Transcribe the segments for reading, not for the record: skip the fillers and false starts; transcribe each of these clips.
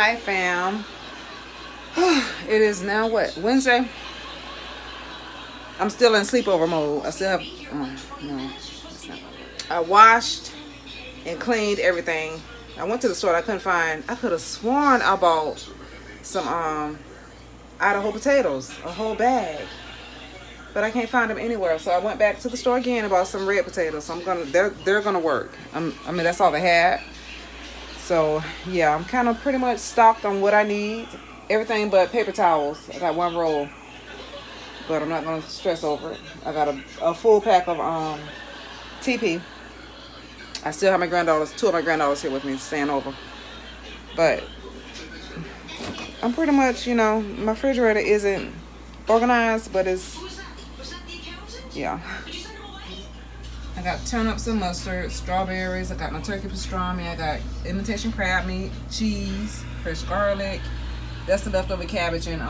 Hi fam. It is now what, Wednesday? I'm still in sleepover mode. I still have no, it's not. I washed and cleaned everything. I went to the store. I couldn't find. I could have sworn I bought some Idaho potatoes, a whole bag, but I can't find them anywhere. So I went back to the store again and bought some red potatoes. So they're gonna work. I mean that's all they had. So yeah, I'm kind of pretty much stocked on what I need. Everything but paper towels. I got one roll, but I'm not gonna stress over it. I got a full pack of TP. I still have my granddaughters, two of my granddaughters here with me staying over. But I'm pretty much, my refrigerator isn't organized, but it's, yeah. I got turnips and mustard, strawberries. I got my turkey pastrami. I got imitation crab meat, cheese, fresh garlic. That's the leftover cabbage and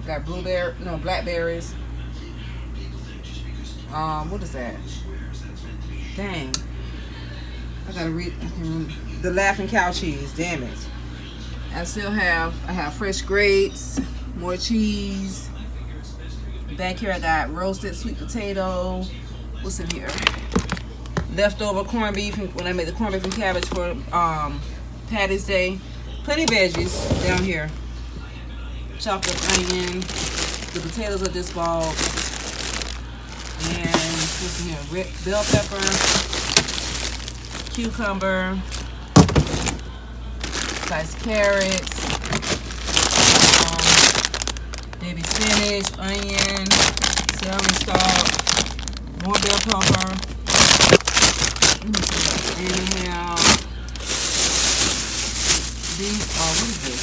got blackberries. What is that? Dang. I gotta read. The Laughing Cow cheese. Damn it. I have fresh grapes, more cheese. Back here I got roasted sweet potato. What's in here? Leftover corned beef when I made the corned beef and cabbage for Patty's Day. Plenty of veggies down here. Chopped up onion. The potatoes are just boiled. And what's in here? Bell pepper, cucumber, sliced carrots, baby spinach, onion, celery stalk, more bell pepper. Inhale. These are, what is this?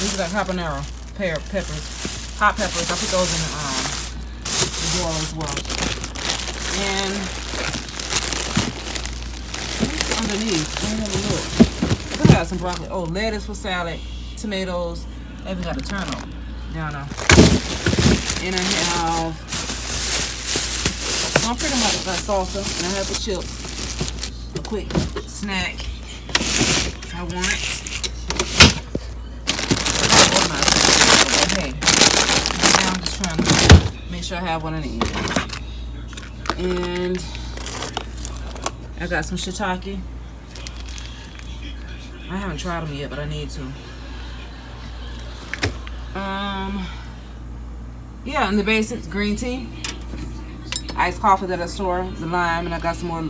These are like habanero peppers, hot peppers. I put those in the boil as well. And what's underneath? I don't have a look. I think I got some broccoli. Oh, lettuce for salad, tomatoes. I even got a turnip down there. And I have, I'm pretty much got salsa, and I have the chips. A quick snack if I want. Okay, now I'm just trying to make sure I have what I need. And I got some shiitake. I haven't tried them yet, but I need to. Yeah, and the basics: green tea, iced coffee that I store, the lime, and I got some more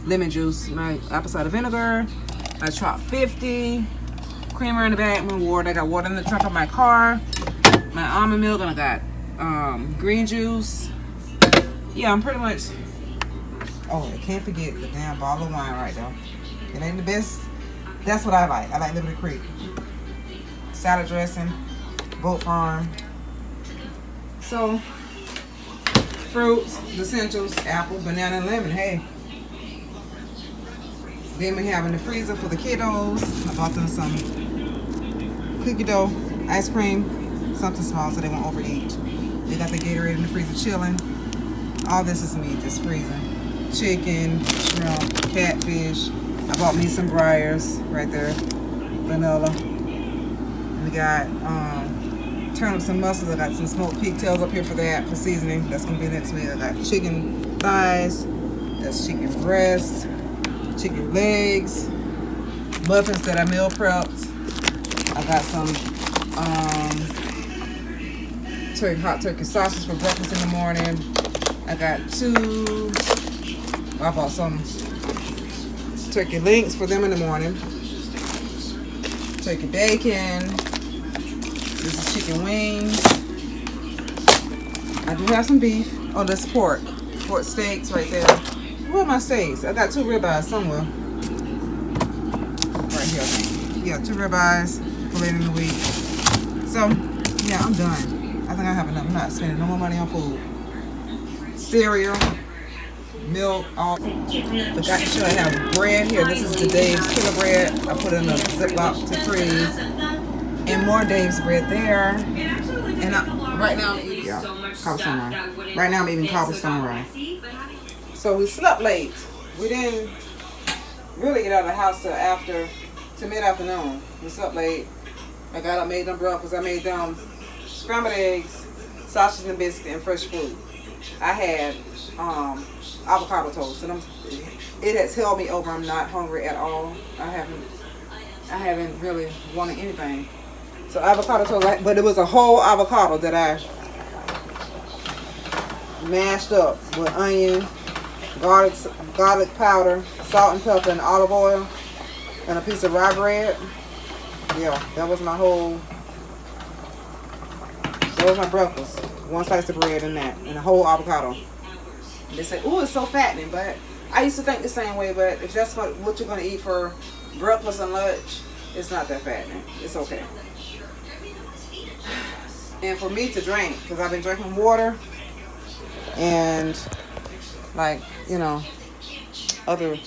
lemon juice, my apple cider vinegar, my Trop 50, creamer in the back, my water. I got water in the trunk of my car, my almond milk, and I got green juice. Yeah, I'm pretty much. Oh, I can't forget the damn bottle of wine right there. It ain't the best. That's what I like. I like Liberty Creek. Salad dressing, Boat Farm. So, fruits, the essentials, apple, banana, and lemon. Hey. Then we have in the freezer for the kiddos. I bought them some cookie dough, ice cream, something small so they won't overeat. They got the Gatorade in the freezer chilling. All this is meat, just freezing. Chicken, shrimp, catfish. I bought me some Breyers right there, vanilla. And we got turnips and mussels. I got some smoked pigtails up here for that, for seasoning. That's gonna be next week. I got chicken thighs. That's chicken breast, chicken legs, muffins that I meal prepped. I got some hot turkey sausage for breakfast in the morning. I got I bought some turkey links for them in the morning. Turkey bacon. This is chicken wings. I do have some beef. Oh, that's pork. Pork steaks right there. Where are my steaks? I got 2 ribeyes somewhere. Right here, I think. Yeah, 2 ribeyes for later in the week. So, yeah, I'm done. I think I have enough. I'm not spending no more money on food. Cereal, milk, all. Forgot to show I have bread here. This is the Dave's Killer Bread. I put it in a Ziploc to freeze. And more Dave's bread there. And right now I'm eating cobblestone rice. Right now I'm eating cobblestone rice. So we slept late. We didn't really get out of the house till mid-afternoon. Was up late. I got up, made them breakfast. I made them scrambled eggs, sausage and biscuit, and fresh fruit. I had avocado toast, and it has held me over. I'm not hungry at all. I haven't really wanted anything. So avocado toast, but it was a whole avocado that I mashed up with onion, garlic powder, salt and pepper, and olive oil, and a piece of rye bread. Yeah, that was my breakfast. One slice of bread and that, and a whole avocado. They say, "Ooh, it's so fattening," but I used to think the same way. But if that's what you're gonna eat for breakfast and lunch, it's not that fattening. It's okay. And for me to drink, because I've been drinking water and like, you know, other,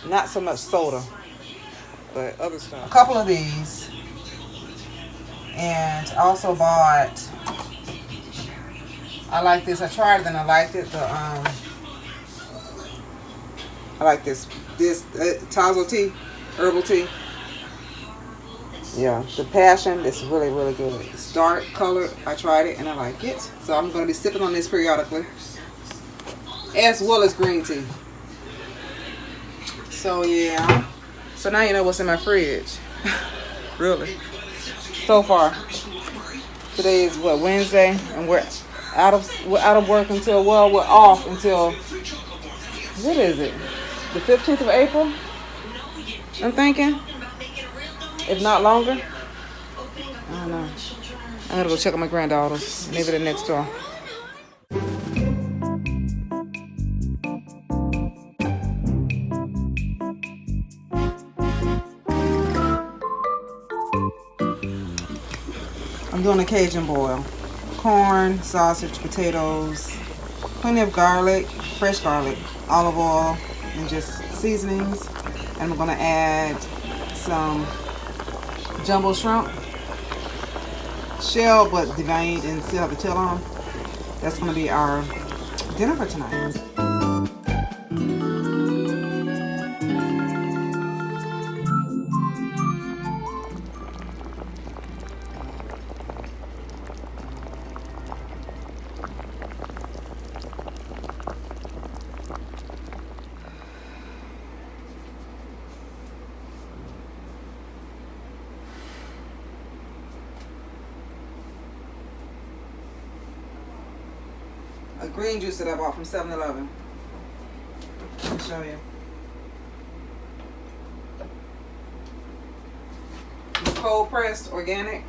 not so much soda, but other stuff. A couple of these, and also bought, I like this. I tried it and I liked it. I like this Tazo tea, herbal tea. Yeah, the passion is really, really good. It's dark colored. I tried it and I like it. So I'm going to be sipping on this periodically, as well as green tea. So yeah. So now you know what's in my fridge. Really. So far. Today is what, Wednesday, and we're out of work until, well, we're off until, what is it? The 15th of April? I'm thinking. If not longer. I don't know. I'm gonna go check on my granddaughters. Maybe the next door. I'm doing a Cajun boil. Corn, sausage, potatoes, plenty of garlic, fresh garlic, olive oil, and just seasonings. And I'm gonna add some jumbo shrimp, shell but deveined and still have the tail on. That's gonna be our dinner for tonight. A green juice that I bought from 7-Eleven. Let me show you. The cold pressed organic.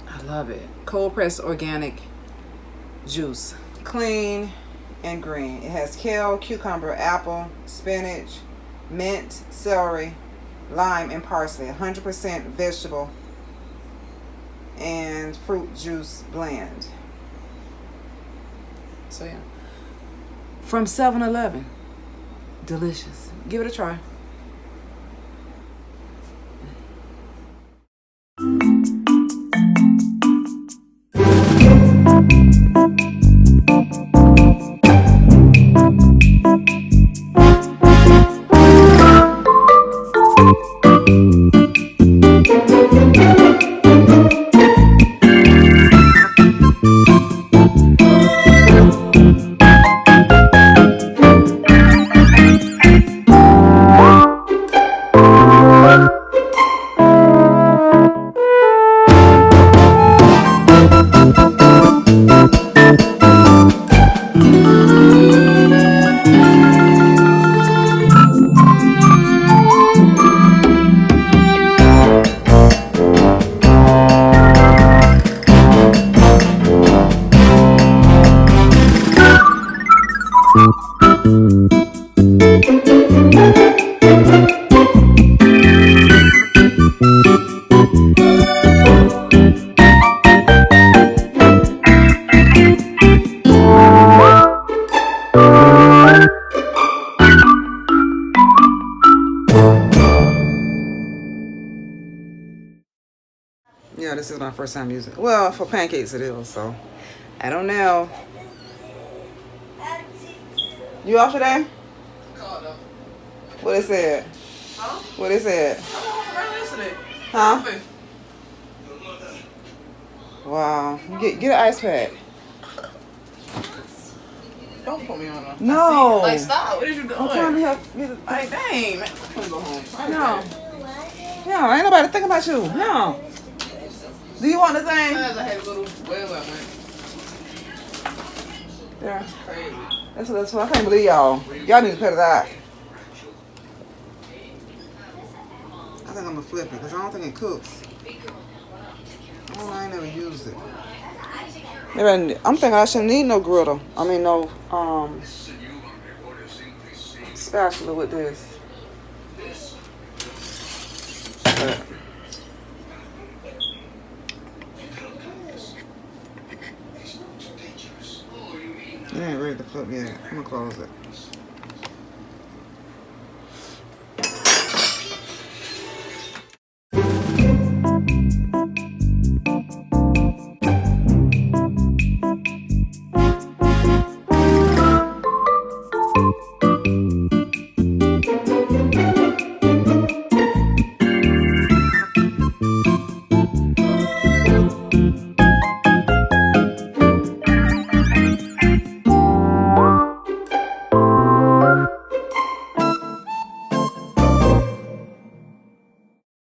I love it. Cold pressed organic juice. Clean and green. It has kale, cucumber, apple, spinach, mint, celery, lime, and parsley. 100% vegetable and fruit juice blend. So yeah, from 7-Eleven. Delicious. Give it a try. Yeah, this is my first time using it. Well, for pancakes it is, so I don't know. You off today? Called up. What it said? Huh? What it said? I walked around yesterday. Huh? Coffee. Wow. Get an ice pack. Don't put me on a. No. Like, stop. What is you doing? I'm trying to help you. Like, dang, man. I'm gonna go home. No. No, ain't nobody thinking about you. No. Do you want the thing? Sometimes I had a little well I went. Yeah. Crazy. That's what I can't believe y'all. Y'all need to cut it out. I think I'm gonna flip it because I don't think it cooks. I ain't never used it. Maybe I'm thinking I shouldn't need no griddle. I mean no spatula with this. But it ain't ready to flip yet. I'm gonna close it.